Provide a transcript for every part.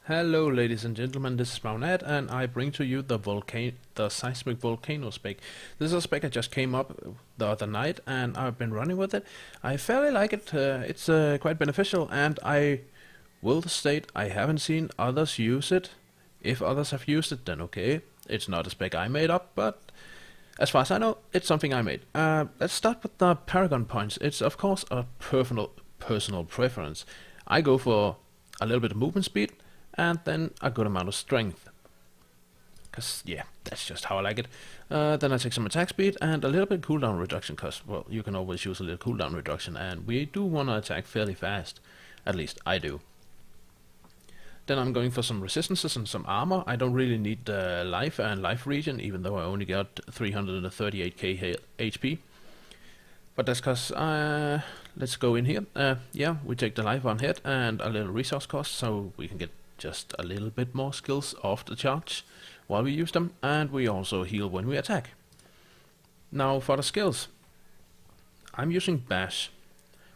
Hello ladies and gentlemen, this is Maunat and I bring to you the seismic volcano spec. This is a spec I just came up the other night and I've been running with it. I fairly like it, it's quite beneficial, and I will state I haven't seen others use it. If others have used it, then okay, it's not a spec I made up, but as far as I know, it's something I made. Let's start with the paragon points. It's of course a personal preference. I go for a little bit of movement speed and then a good amount of strength. Cause yeah, that's just how I like it. Then I take some attack speed and a little bit cooldown reduction, cause well, you can always use a little cooldown reduction, and we do want to attack fairly fast. At least I do. Then I'm going for some resistances and some armor. I don't really need life and life regen, even though I only got 338k HP. But that's cause, let's go in here. Yeah, we take the life on hit and a little resource cost, so we can get just a little bit more skills off the charge while we use them, and we also heal when we attack. Now for the skills, I'm using Bash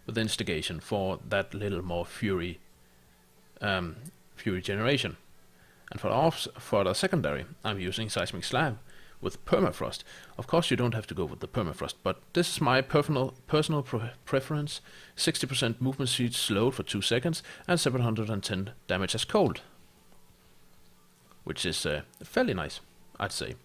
with Instigation for that little more fury generation. And for the secondary, I'm using Seismic Slam with Permafrost. Of course you don't have to go with the Permafrost, but this is my personal preference. 60% movement speed slowed for 2 seconds and 710 damage as cold, which is fairly nice, I'd say.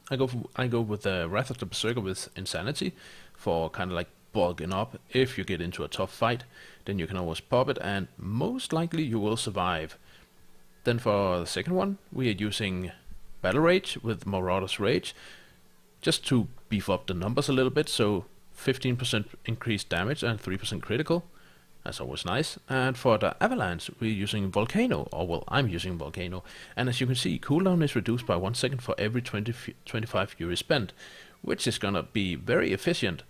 I go with the Wrath of the Berserker with Insanity for kind of like bulking up. If you get into a tough fight, then you can always pop it and most likely you will survive. Then for the second one, we are using Battle Rage with Marauder's Rage, just to beef up the numbers a little bit, so 15% increased damage and 3% critical. That's always nice. And for the Avalanche, we're using Volcano, or well, I'm using Volcano. And as you can see, cooldown is reduced by 1 second for every 25 fury spent, which is gonna be very efficient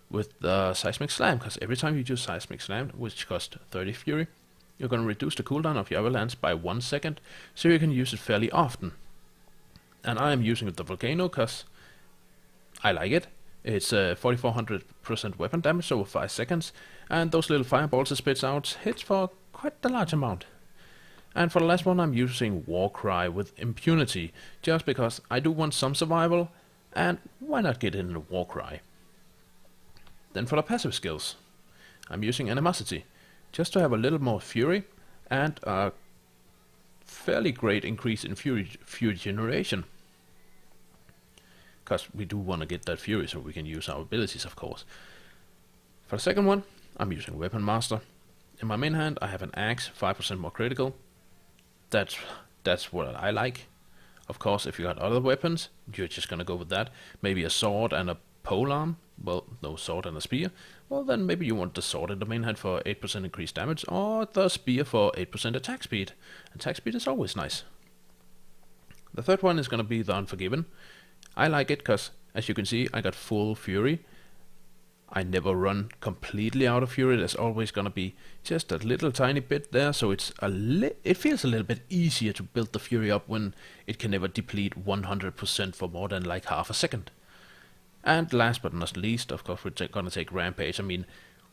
with the Seismic Slam, because every time you use Seismic Slam, which costs 30 fury, you're gonna reduce the cooldown of your Avalanche by 1 second, so you can use it fairly often. And I am using the Volcano because I like it. It's 4400% weapon damage over 5 seconds, and those little fireballs it spits out hits for quite a large amount. And for the last one, I'm using Warcry with Impunity, just because I do want some survival, and why not get in a Warcry? Then for the passive skills, I'm using Animosity, just to have a little more fury and a fairly great increase in fury generation, because we do want to get that fury so we can use our abilities, of course. For the second one, I'm using Weapon Master. In my main hand, I have an axe, 5% more critical. That's what I like. Of course, if you got other weapons, you're just gonna go with that. Maybe a sword and a polearm. Well, no, sword and a spear. Well, then maybe you want the sword in the main hand for 8% increased damage, or the spear for 8% attack speed. Attack speed is always nice. The third one is gonna be the Unforgiven. I like it because, as you can see, I got full fury. I never run completely out of fury. There's always gonna be just a little tiny bit there, so it feels a little bit easier to build the fury up when it can never deplete 100% for more than like half a second. And last but not least, of course, we're gonna take Rampage. I mean,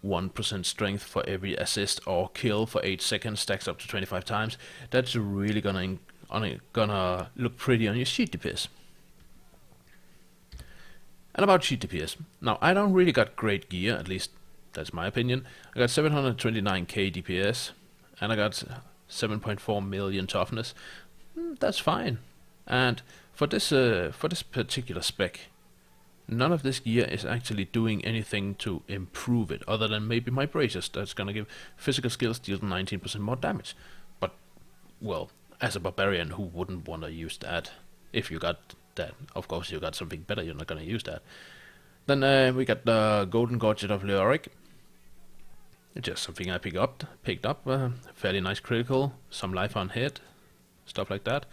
1% strength for every assist or kill for 8 seconds stacks up to 25 times. That's really gonna look pretty on your sheet DPS. And about sheet DPS. Now, I don't really got great gear, at least that's my opinion. I got 729k DPS, and I got 7.4 million toughness. That's fine. And for this particular spec, none of this gear is actually doing anything to improve it, other than maybe my braces. That's gonna give physical skills deal 19% more damage. But, well, as a barbarian, who wouldn't want to use that? If you got that, of course, you got something better, you're not gonna use that. Then we got the Golden Gorget of Leoric. It's just something I picked up. Fairly nice critical, some life on hit, stuff like that.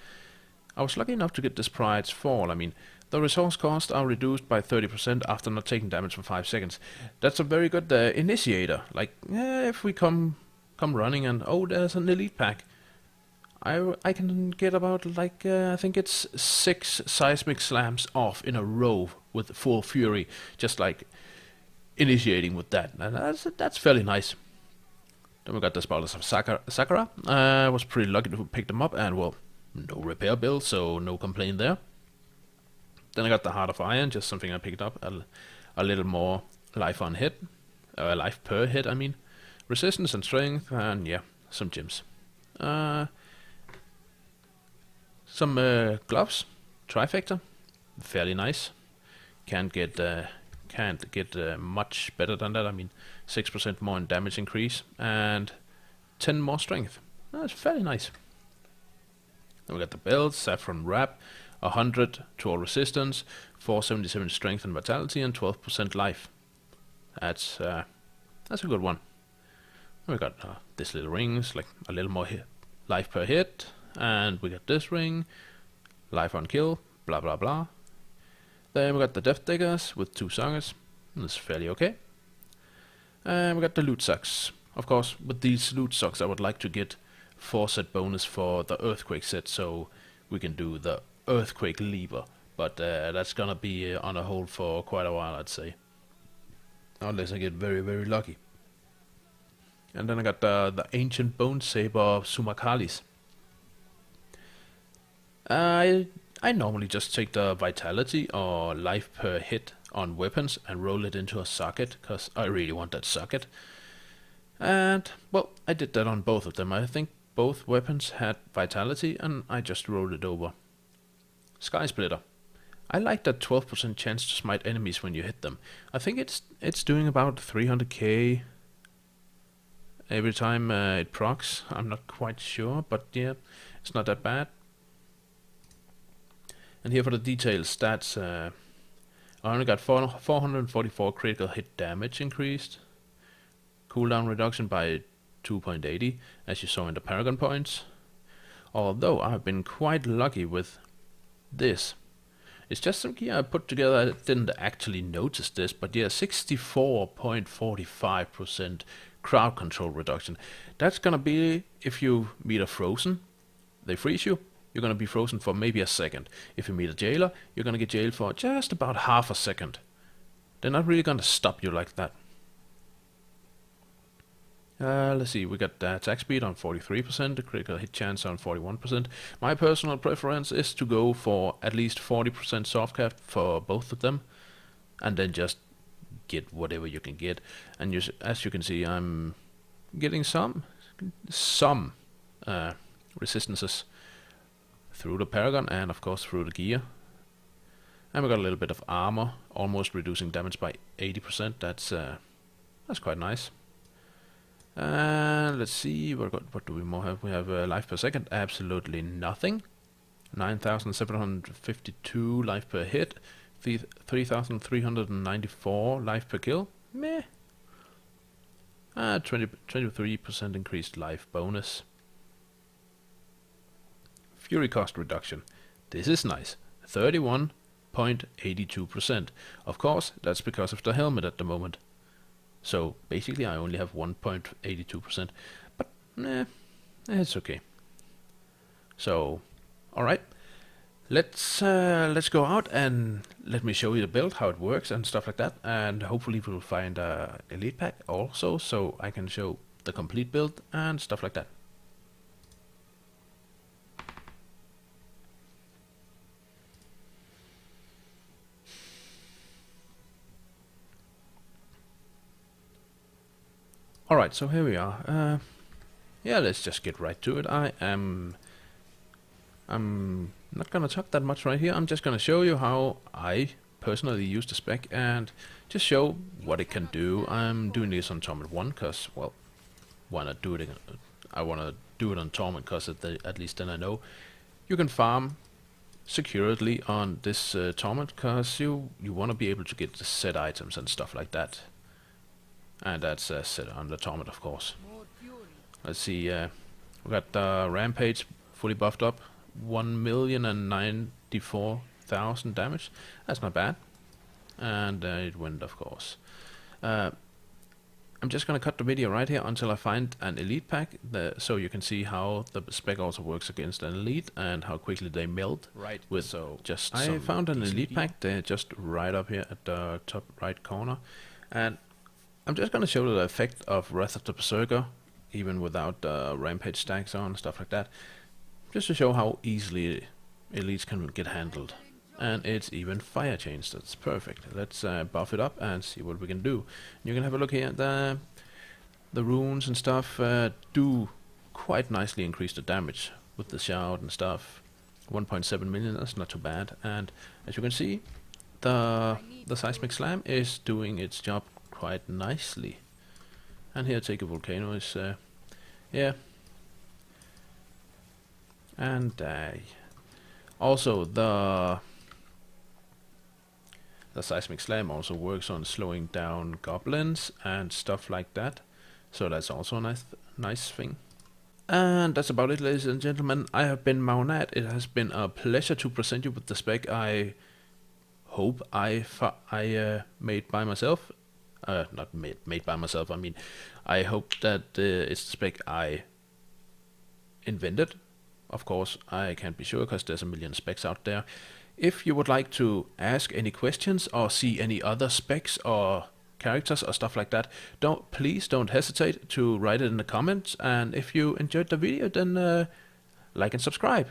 I was lucky enough to get this Pride's Fall. I mean, the resource costs are reduced by 30% after not taking damage for 5 seconds. That's a very good initiator. Like, if we come running and, oh, there's an elite pack, I can get about like I think it's 6 Seismic Slams off in a row with full fury, just like initiating with that, and that's fairly nice. Then we got the Spoilers of Sakura. I was pretty lucky to pick them up, and well, no repair bill, so no complaint there. Then I got the Heart of Iron, just something I picked up, a little more life on hit, life per hit, I mean. Resistance and strength, and yeah, some gems. Some gloves, trifecta, fairly nice. Can't get much better than that. I mean, 6% more in damage increase and 10 more strength. That's fairly nice. Then we got the belt, Saffron Wrap, 100 to all resistance, 477 strength and vitality, and 12% life. That's a good one. Then we got this little rings, like a little more life per hit, and we got this ring, life on kill, blah blah blah. Then we got the Death Diggers with 2 Songers. That's fairly okay. And we got the Loot Socks. Of course, with these Loot Socks I would like to get 4 set bonus for the Earthquake set, so we can do the Earthquake Lever. But that's gonna be on a hold for quite a while, I'd say. Unless I get very, very lucky. And then I got the Ancient Bone Saber Sumakalis. I normally just take the vitality or life per hit on weapons and roll it into a socket, because I really want that socket. And, well, I did that on both of them. I think both weapons had vitality, and I just rolled it over. Sky Splitter. I like that 12% chance to smite enemies when you hit them. I think it's doing about 300k every time it procs. I'm not quite sure, but yeah, it's not that bad. And here for the detailed stats, I only got 444 critical hit damage increased. Cooldown reduction by 2.80, as you saw in the Paragon points. Although I've been quite lucky with this. It's just some key I put together. I didn't actually notice this, but yeah, 64.45% crowd control reduction. That's gonna be if you meet a frozen, they freeze you. You're gonna be frozen for maybe a second. If you meet a jailer, you're gonna get jailed for just about half a second. They're not really gonna stop you like that. Let's see, we got the attack speed on 43%, the critical hit chance on 41%. My personal preference is to go for at least 40% soft cap for both of them, and then just get whatever you can get. And as you can see, I'm getting some resistances through the Paragon and of course through the gear. And we got a little bit of armor, almost reducing damage by 80%. That's quite nice. And let's see, what do we more have? We have life per second, absolutely nothing. 9,752 life per hit, 3,394 life per kill. Meh. 23% increased life bonus. Fury cost reduction. This is nice. 31.82%. Of course, that's because of the helmet at the moment. So basically I only have 1.82%, but it's okay. So, alright, let's go out and let me show you the build, how it works and stuff like that, and hopefully we'll find a elite pack also, so I can show the complete build and stuff like that. Alright, so here we are. Yeah, let's just get right to it. I'm not gonna talk that much right here. I'm just gonna show you how I personally use the spec and just show what it can do. I'm doing this on Torment 1 because, well, why not do it again? I wanna do it on Torment because at least then I know you can farm securely on this Torment, because you wanna be able to get the set items and stuff like that. And that's set on the Torment, of course. Let's see, we got the Rampage fully buffed up, 1,094,000 damage. That's not bad. And it went, of course. I'm just gonna cut the video right here until I find an elite pack, so you can see how the spec also works against an elite and how quickly they melt. Right. With so just I found an elite pack. They're just right up here at the top right corner, and I'm just gonna show the effect of Wrath of the Berserker even without rampage stacks on, stuff like that. Just to show how easily elites can get handled. And it's even fire changed, that's perfect. Let's buff it up and see what we can do. You can have a look here, the runes and stuff do quite nicely increase the damage with the shout and stuff. 1.7 million, that's not too bad. And as you can see, the seismic slam is doing its job quite nicely. And here take a volcano is yeah. And also the seismic slam also works on slowing down goblins and stuff like that, so that's also a nice thing. And that's about it, ladies and gentlemen. I have been Maunat. It has been a pleasure to present you with the spec I hope I made by myself. Not made by myself, I mean, I hope that it's the spec I invented. Of course, I can't be sure because there's a million specs out there. If you would like to ask any questions or see any other specs or characters or stuff like that, please don't hesitate to write it in the comments. And if you enjoyed the video, then like and subscribe.